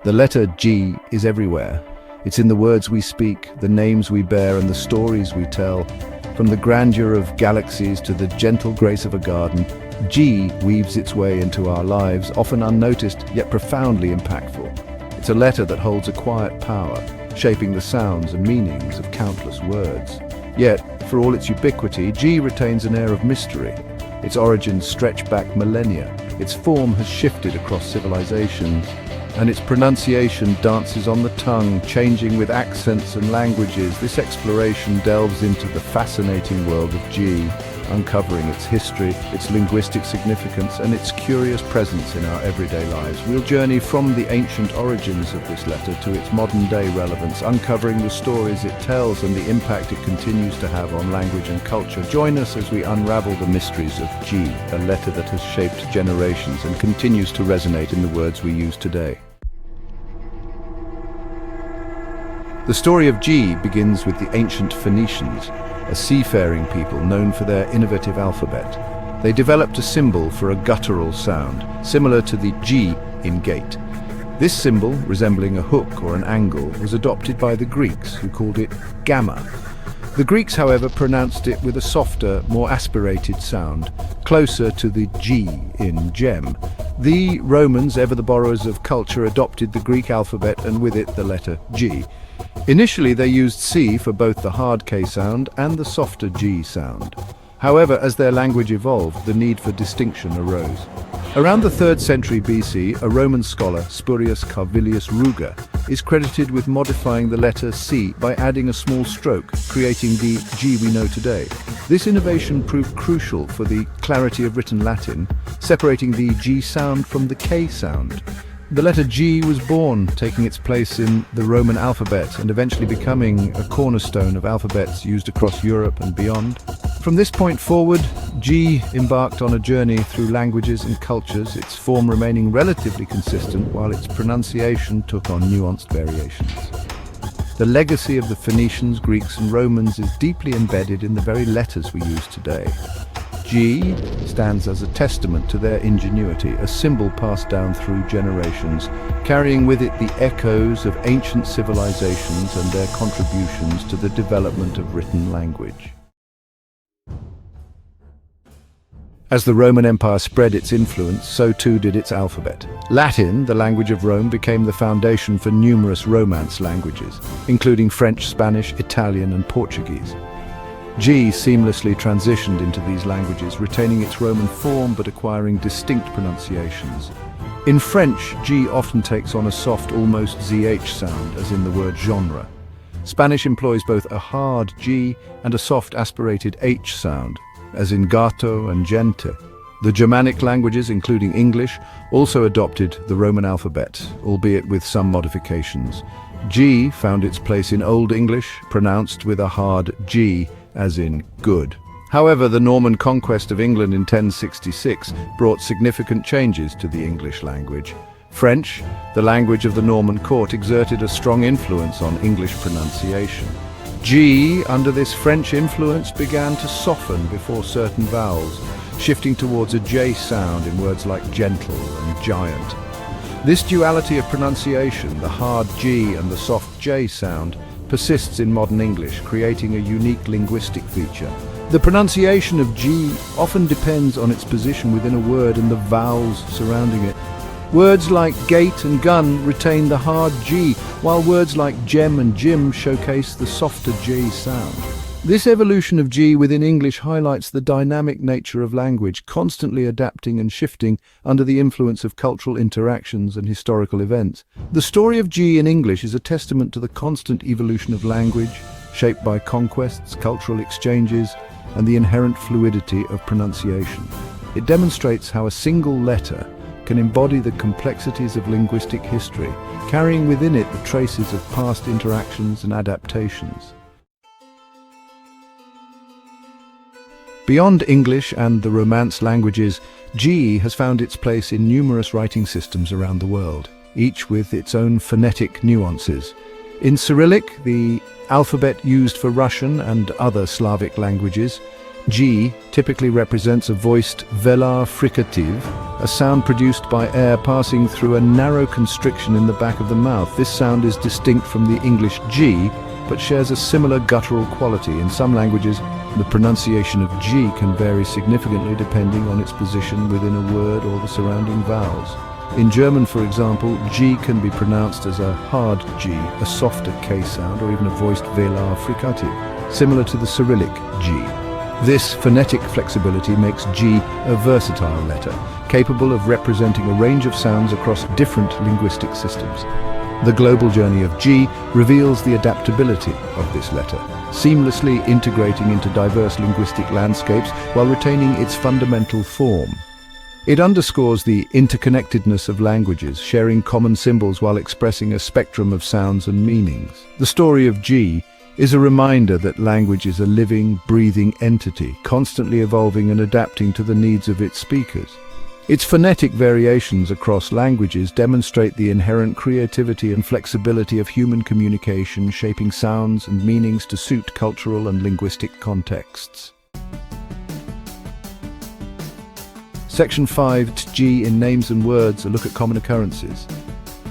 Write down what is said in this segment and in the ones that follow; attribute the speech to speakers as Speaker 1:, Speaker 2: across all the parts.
Speaker 1: The letter G is everywhere. It's in the words we speak, the names we bear, and the stories we tell. From the grandeur of galaxies to the gentle grace of a garden, G weaves its way into our lives, often unnoticed, yet profoundly impactful. It's a letter that holds a quiet power, shaping the sounds and meanings of countless words. Yet, for all its ubiquity, G retains an air of mystery. Its origins stretch back millennia, its form has shifted across civilizations, and its pronunciation dances on the tongue, changing with accents and languages. This exploration delves into the fascinating world of G, uncovering its history, its linguistic significance, and its curious presence in our everyday lives. We'll journey from the ancient origins of this letter to its modern-day relevance, uncovering the stories it tells and the impact it continues to have on language and culture. Join us as we unravel the mysteries of G, a letter that has shaped generations and continues to resonate in the words we use today. The story of G begins with the ancient Phoenicians, a seafaring people known for their innovative alphabet. They developed a symbol for a guttural sound, similar to the G in gate. This symbol, resembling a hook or an angle, was adopted by the Greeks, who called it gamma. The Greeks, however, pronounced it with a softer, more aspirated sound, closer to the G in gem. The Romans, ever the borrowers of culture, adopted the Greek alphabet and with it the letter G. Initially, they used C for both the hard K sound and the softer G sound. However, as their language evolved, the need for distinction arose. Around the 3rd century BC, a Roman scholar, Spurius Carvilius Ruga, is credited with modifying the letter C by adding a small stroke, creating the G we know today. This innovation proved crucial for the clarity of written Latin, separating the G sound from the K sound. The letter G was born, taking its place in the Roman alphabet and eventually becoming a cornerstone of alphabets used across Europe and beyond. From this point forward, G embarked on a journey through languages and cultures, its form remaining relatively consistent while its pronunciation took on nuanced variations. The legacy of the Phoenicians, Greeks, and Romans is deeply embedded in the very letters we use today. G stands as a testament to their ingenuity, a symbol passed down through generations, carrying with it the echoes of ancient civilizations and their contributions to the development of written language. As the Roman Empire spread its influence, so too did its alphabet. Latin, the language of Rome, became the foundation for numerous Romance languages, including French, Spanish, Italian, and Portuguese. G seamlessly transitioned into these languages, retaining its Roman form but acquiring distinct pronunciations. In French, G often takes on a soft, almost ZH sound, as in the word genre. Spanish employs both a hard G and a soft, aspirated H sound, as in gato and gente. The Germanic languages, including English, also adopted the Roman alphabet, albeit with some modifications. G found its place in Old English, pronounced with a hard G, as in good. However, the Norman conquest of England in 1066 brought significant changes to the English language. French, the language of the Norman court, exerted a strong influence on English pronunciation. G, under this French influence, began to soften before certain vowels, shifting towards a J sound in words like gentle and giant. This duality of pronunciation, the hard G and the soft J sound, persists in modern English, creating a unique linguistic feature. The pronunciation of G often depends on its position within a word and the vowels surrounding it. Words like gate and gun retain the hard G, while words like gem and gym showcase the softer J sound. This evolution of G within English highlights the dynamic nature of language, constantly adapting and shifting under the influence of cultural interactions and historical events. The story of G in English is a testament to the constant evolution of language, shaped by conquests, cultural exchanges, and the inherent fluidity of pronunciation. It demonstrates how a single letter can embody the complexities of linguistic history, carrying within it the traces of past interactions and adaptations. Beyond English and the Romance languages, G has found its place in numerous writing systems around the world, each with its own phonetic nuances. In Cyrillic, the alphabet used for Russian and other Slavic languages, G typically represents a voiced velar fricative, a sound produced by air passing through a narrow constriction in the back of the mouth. This sound is distinct from the English G, but shares a similar guttural quality. In some languages, the pronunciation of G can vary significantly depending on its position within a word or the surrounding vowels. In German, for example, G can be pronounced as a hard G, a softer K sound, or even a voiced velar fricative, similar to the Cyrillic G. This phonetic flexibility makes G a versatile letter, capable of representing a range of sounds across different linguistic systems. The global journey of G reveals the adaptability of this letter, seamlessly integrating into diverse linguistic landscapes while retaining its fundamental form. It underscores the interconnectedness of languages, sharing common symbols while expressing a spectrum of sounds and meanings. The story of G is a reminder that language is a living, breathing entity, constantly evolving and adapting to the needs of its speakers. Its phonetic variations across languages demonstrate the inherent creativity and flexibility of human communication, shaping sounds and meanings to suit cultural and linguistic contexts. Section 5, G in Names and Words, a look at common occurrences.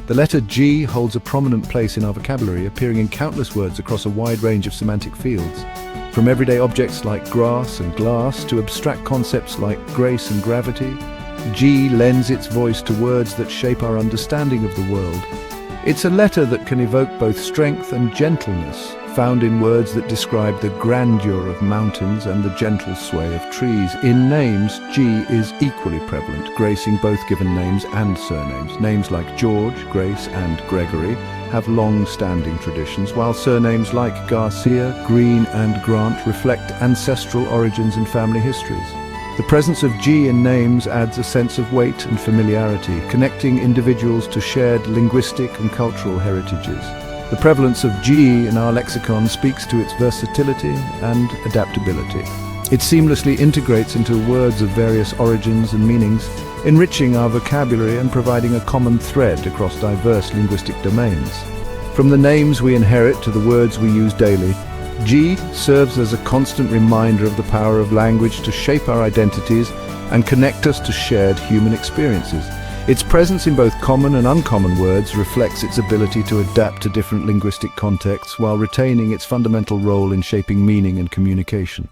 Speaker 1: The letter G holds a prominent place in our vocabulary, appearing in countless words across a wide range of semantic fields. From everyday objects like grass and glass to abstract concepts like grace and gravity, G lends its voice to words that shape our understanding of the world. It's a letter that can evoke both strength and gentleness, found in words that describe the grandeur of mountains and the gentle sway of trees. In names, G is equally prevalent, gracing both given names and surnames. Names like George, Grace, and Gregory have long-standing traditions, while surnames like Garcia, Green, and Grant reflect ancestral origins and family histories. The presence of G in names adds a sense of weight and familiarity, connecting individuals to shared linguistic and cultural heritages. The prevalence of G in our lexicon speaks to its versatility and adaptability. It seamlessly integrates into words of various origins and meanings, enriching our vocabulary and providing a common thread across diverse linguistic domains. From the names we inherit to the words we use daily, G serves as a constant reminder of the power of language to shape our identities and connect us to shared human experiences. Its presence in both common and uncommon words reflects its ability to adapt to different linguistic contexts while retaining its fundamental role in shaping meaning and communication.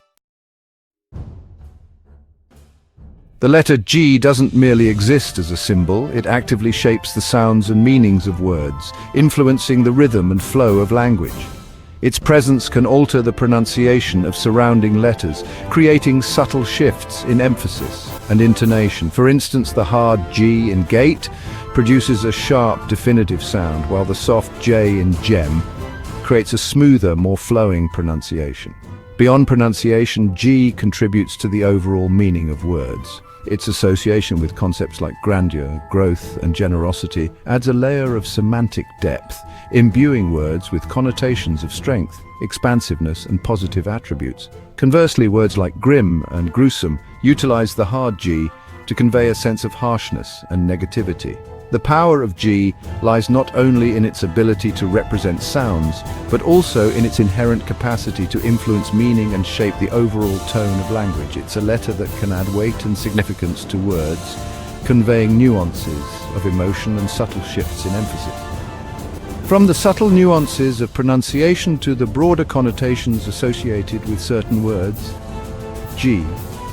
Speaker 1: The letter G doesn't merely exist as a symbol, it actively shapes the sounds and meanings of words, influencing the rhythm and flow of language. Its presence can alter the pronunciation of surrounding letters, creating subtle shifts in emphasis and intonation. For instance, the hard G in gate produces a sharp, definitive sound, while the soft J in gem creates a smoother, more flowing pronunciation. Beyond pronunciation, G contributes to the overall meaning of words. Its association with concepts like grandeur, growth, and generosity adds a layer of semantic depth, imbuing words with connotations of strength, expansiveness, and positive attributes. Conversely, words like grim and gruesome utilize the hard G to convey a sense of harshness and negativity. The power of G lies not only in its ability to represent sounds, but also in its inherent capacity to influence meaning and shape the overall tone of language. It's a letter that can add weight and significance to words, conveying nuances of emotion and subtle shifts in emphasis. From the subtle nuances of pronunciation to the broader connotations associated with certain words, G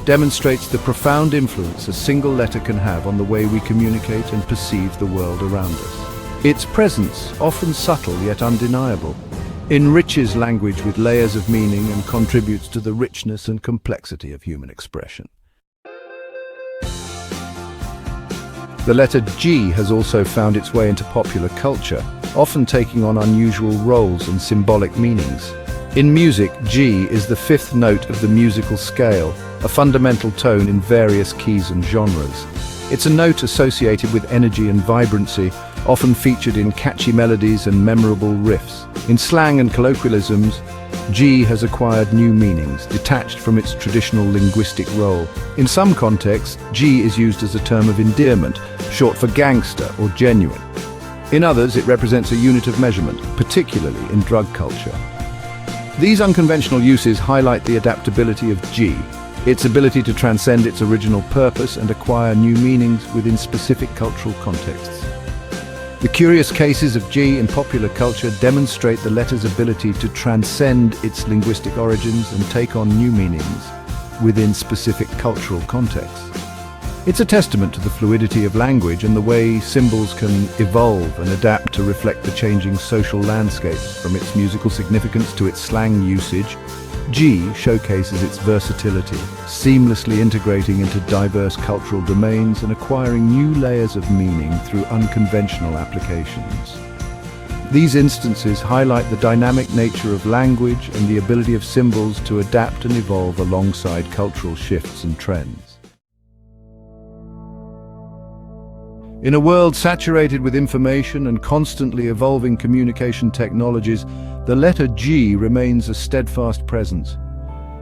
Speaker 1: demonstrates the profound influence a single letter can have on the way we communicate and perceive the world around us. Its presence, often subtle yet undeniable, enriches language with layers of meaning and contributes to the richness and complexity of human expression. The letter G has also found its way into popular culture, often taking on unusual roles and symbolic meanings. In music, G is the fifth note of the musical scale, a fundamental tone in various keys and genres. It's a note associated with energy and vibrancy, often featured in catchy melodies and memorable riffs. In slang and colloquialisms, G has acquired new meanings, detached from its traditional linguistic role. In some contexts, G is used as a term of endearment, short for gangster or genuine. In others, it represents a unit of measurement, particularly in drug culture. These unconventional uses highlight the adaptability of G, its ability to transcend its original purpose and acquire new meanings within specific cultural contexts. The curious cases of G in popular culture demonstrate the letter's ability to transcend its linguistic origins and take on new meanings within specific cultural contexts. It's a testament to the fluidity of language and the way symbols can evolve and adapt to reflect the changing social landscapes. From its musical significance to its slang usage, G showcases its versatility, seamlessly integrating into diverse cultural domains and acquiring new layers of meaning through unconventional applications. These instances highlight the dynamic nature of language and the ability of symbols to adapt and evolve alongside cultural shifts and trends. In a world saturated with information and constantly evolving communication technologies, the letter G remains a steadfast presence.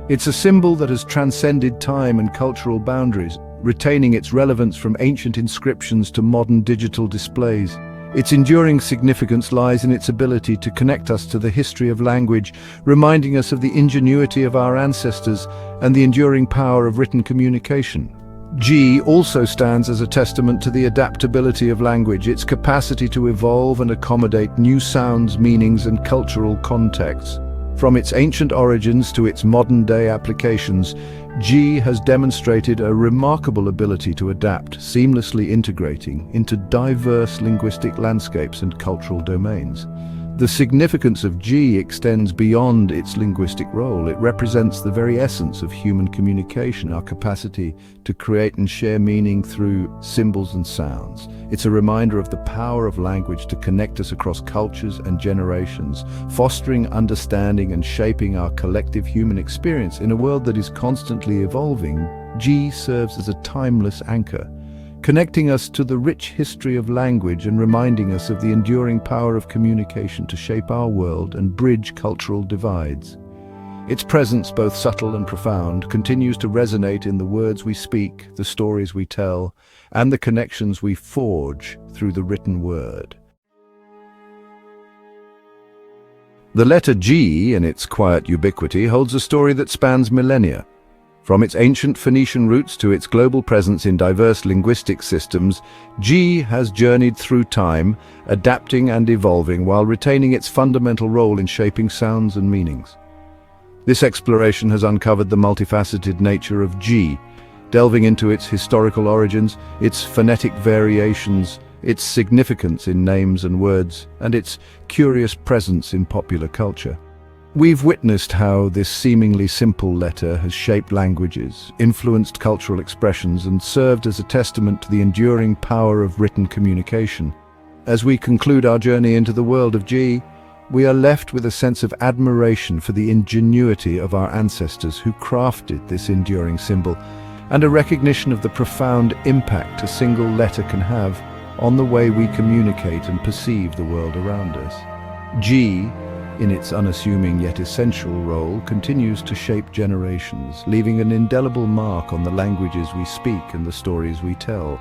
Speaker 1: It's a symbol that has transcended time and cultural boundaries, retaining its relevance from ancient inscriptions to modern digital displays. Its enduring significance lies in its ability to connect us to the history of language, reminding us of the ingenuity of our ancestors and the enduring power of written communication. G also stands as a testament to the adaptability of language, its capacity to evolve and accommodate new sounds, meanings, and cultural contexts. From its ancient origins to its modern-day applications, G has demonstrated a remarkable ability to adapt, seamlessly integrating into diverse linguistic landscapes and cultural domains. The significance of G extends beyond its linguistic role. It represents the very essence of human communication, our capacity to create and share meaning through symbols and sounds. It's a reminder of the power of language to connect us across cultures and generations, fostering understanding and shaping our collective human experience. In a world that is constantly evolving, G serves as a timeless anchor, connecting us to the rich history of language and reminding us of the enduring power of communication to shape our world and bridge cultural divides. Its presence, both subtle and profound, continues to resonate in the words we speak, the stories we tell, and the connections we forge through the written word. The letter G, in its quiet ubiquity, holds a story that spans millennia. From its ancient Phoenician roots to its global presence in diverse linguistic systems, G has journeyed through time, adapting and evolving while retaining its fundamental role in shaping sounds and meanings. This exploration has uncovered the multifaceted nature of G, delving into its historical origins, its phonetic variations, its significance in names and words, and its curious presence in popular culture. We've witnessed how this seemingly simple letter has shaped languages, influenced cultural expressions, and served as a testament to the enduring power of written communication. As we conclude our journey into the world of G, we are left with a sense of admiration for the ingenuity of our ancestors who crafted this enduring symbol, and a recognition of the profound impact a single letter can have on the way we communicate and perceive the world around us. G, in its unassuming yet essential role, continues to shape generations, leaving an indelible mark on the languages we speak and the stories we tell.